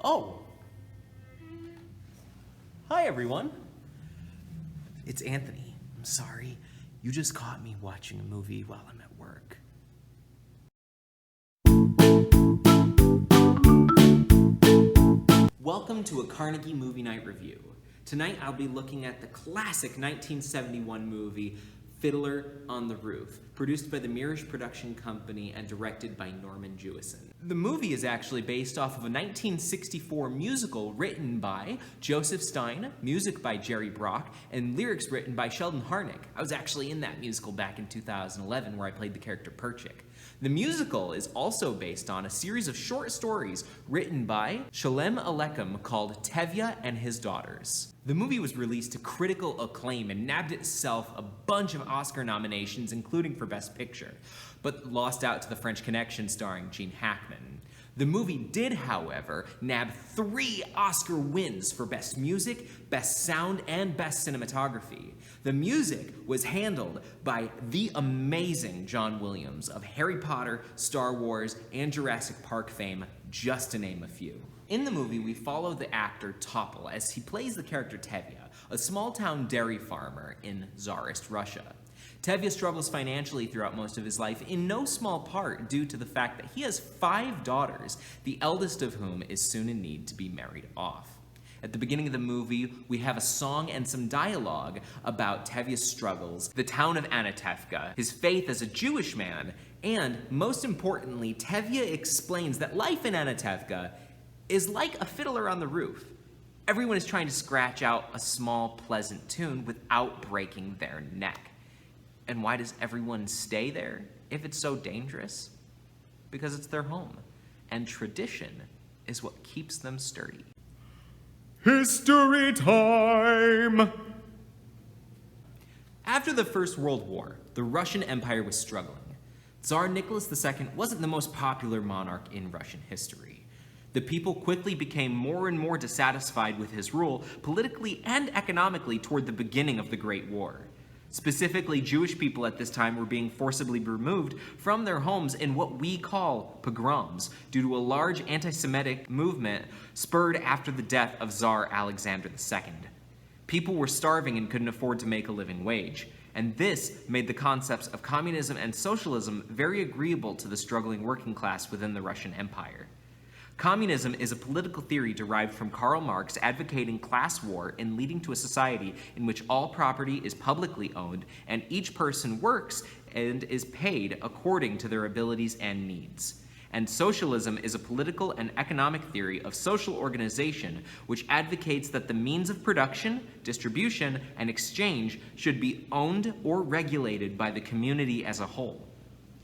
Oh. Hi, everyone. It's Anthony. I'm sorry. You just caught me watching a movie while I'm at work. Welcome to a Carnegie Movie Night Review. Tonight I'll be looking at the classic 1971 movie, Fiddler on the Roof, produced by the Mirish Production Company and directed by Norman Jewison. The movie is actually based off of a 1964 musical written by Joseph Stein, music by Jerry Brock, and lyrics written by Sheldon Harnick. I was actually in that musical back in 2011 where I played the character Perchik. The musical is also based on a series of short stories written by Shalem Aleichem called Tevye and His Daughters. The movie was released to critical acclaim and nabbed itself a bunch of Oscar nominations, including for Best Picture, but lost out to The French Connection starring Gene Hackman. The movie did, however, nab 3 Oscar wins for Best Music, Best Sound, and Best Cinematography. The music was handled by the amazing John Williams of Harry Potter, Star Wars, and Jurassic Park fame, just to name a few. In the movie, we follow the actor Topol as he plays the character Tevye, a small-town dairy farmer in Tsarist Russia. Tevye struggles financially throughout most of his life, in no small part due to the fact that he has 5 daughters, the eldest of whom is soon in need to be married off. At the beginning of the movie, we have a song and some dialogue about Tevye's struggles, the town of Anatevka, his faith as a Jewish man, and, most importantly, Tevye explains that life in Anatevka is like a fiddler on the roof. Everyone is trying to scratch out a small, pleasant tune without breaking their neck. And why does everyone stay there if it's so dangerous? Because it's their home, and tradition is what keeps them sturdy. History time! After the First World War, the Russian Empire was struggling. Tsar Nicholas II wasn't the most popular monarch in Russian history. The people quickly became more and more dissatisfied with his rule, politically and economically, toward the beginning of the Great War. Specifically, Jewish people at this time were being forcibly removed from their homes in what we call pogroms, due to a large anti-Semitic movement spurred after the death of Tsar Alexander II. People were starving and couldn't afford to make a living wage, and this made the concepts of communism and socialism very agreeable to the struggling working class within the Russian Empire. Communism is a political theory derived from Karl Marx advocating class war and leading to a society in which all property is publicly owned and each person works and is paid according to their abilities and needs. And socialism is a political and economic theory of social organization which advocates that the means of production, distribution, and exchange should be owned or regulated by the community as a whole.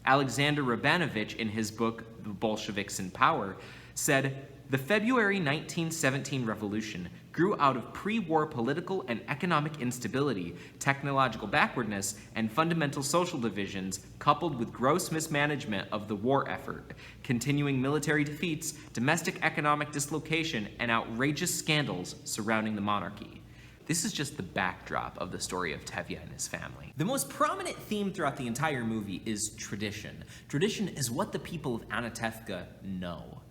Alexander Rabanovich, in his book, The Bolsheviks in Power, said, "The February 1917 revolution grew out of pre-war political and economic instability, technological backwardness, and fundamental social divisions, coupled with gross mismanagement of the war effort, continuing military defeats, domestic economic dislocation, and outrageous scandals surrounding the monarchy." This is just the backdrop of the story of Tevye and his family. The most prominent theme throughout the entire movie is tradition. Tradition is what the people of Anatevka know.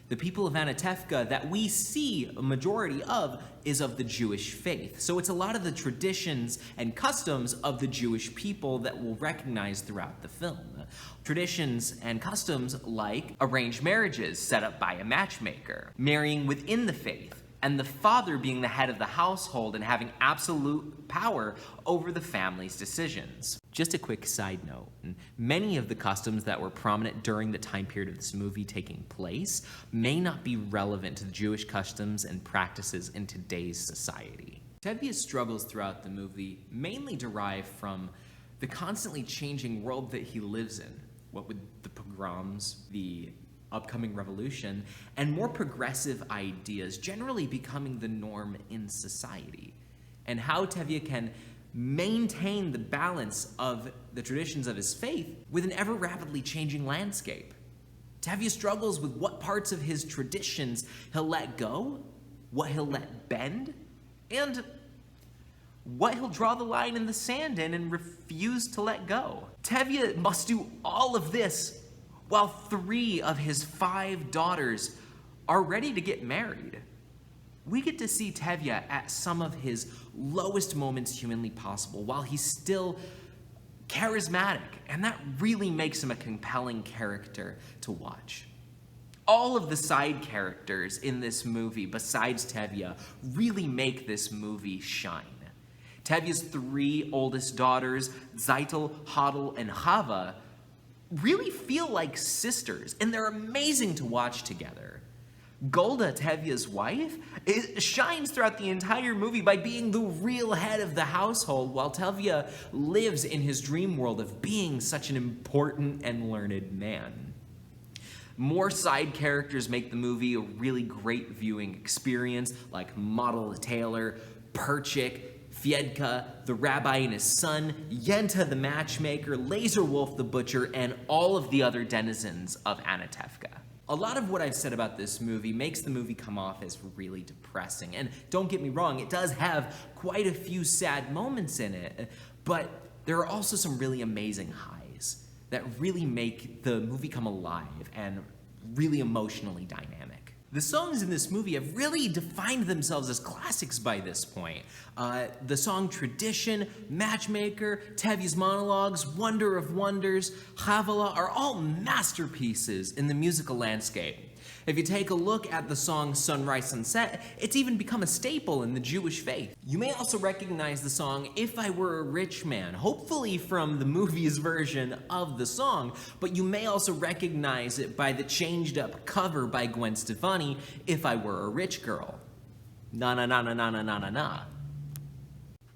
The people of Anatevka that we see a majority of is of the Jewish faith. So it's a lot of the traditions and customs of the Jewish people that we'll recognize throughout the film. Traditions and customs like arranged marriages set up by a matchmaker, marrying within the faith, and the father being the head of the household and having absolute power over the family's decisions. Just a quick side note, many of the customs that were prominent during the time period of this movie taking place may not be relevant to the Jewish customs and practices in today's society. Tevye's struggles throughout the movie mainly derive from the constantly changing world that he lives in, what with the pogroms, the upcoming revolution, and more progressive ideas generally becoming the norm in society, and how Tevye can maintain the balance of the traditions of his faith with an ever rapidly changing landscape. Tevye struggles with what parts of his traditions he'll let go, what he'll let bend, and what he'll draw the line in the sand in and refuse to let go. Tevye must do all of this while 3 of his 5 daughters are ready to get married. We get to see Tevye at some of his lowest moments humanly possible while he's still charismatic, and that really makes him a compelling character to watch. All of the side characters in this movie, besides Tevye, really make this movie shine. Tevye's 3 oldest daughters, Zeitel, Hodel, and Chava, really feel like sisters, and they're amazing to watch together. Golda, Tevye's wife, shines throughout the entire movie by being the real head of the household, while Tevye lives in his dream world of being such an important and learned man. More side characters make the movie a really great viewing experience, like Model Taylor, Perchik, Fiedka, the rabbi and his son, Yenta the matchmaker, Laser Wolf the butcher, and all of the other denizens of Anatevka. A lot of what I've said about this movie makes the movie come off as really depressing. And don't get me wrong, it does have quite a few sad moments in it, but there are also some really amazing highs that really make the movie come alive and really emotionally dynamic. The songs in this movie have really defined themselves as classics by this point. The song Tradition, Matchmaker, Tevye's Monologues, Wonder of Wonders, Chavala are all masterpieces in the musical landscape. If you take a look at the song Sunrise Sunset, it's even become a staple in the Jewish faith. You may also recognize the song If I Were a Rich Man, hopefully from the movie's version of the song, but you may also recognize it by the changed up cover by Gwen Stefani, If I Were a Rich Girl. Na na na na na na na na na.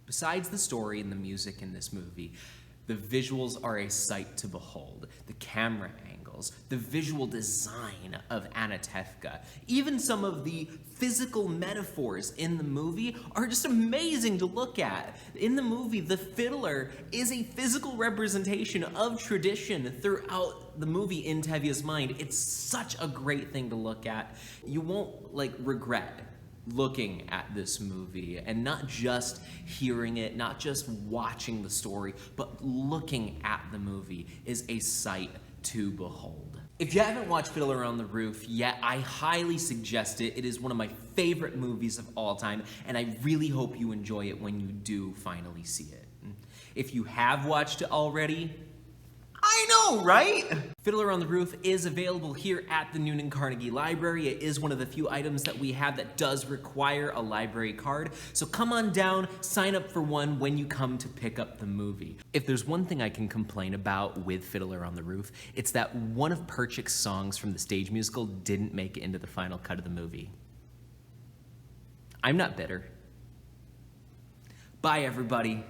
Besides the story and the music in this movie, the visuals are a sight to behold. The camera angles, the visual design of Anatevka, even some of the physical metaphors in the movie are just amazing to look at. In the movie, the fiddler is a physical representation of tradition throughout the movie in Tevye's mind. It's such a great thing to look at. You won't regret looking at this movie and not just hearing it, not just watching the story, but looking at the movie is a sight to behold. If you haven't watched Fiddler on the Roof yet, I highly suggest it. It is one of my favorite movies of all time, and I really hope you enjoy it when you do finally see it. If you have watched it already, I know, right? Fiddler on the Roof is available here at the Noonan Carnegie Library. It is one of the few items that we have that does require a library card. So come on down, sign up for one when you come to pick up the movie. If there's one thing I can complain about with Fiddler on the Roof, it's that one of Perchik's songs from the stage musical didn't make it into the final cut of the movie. I'm not bitter. Bye, everybody.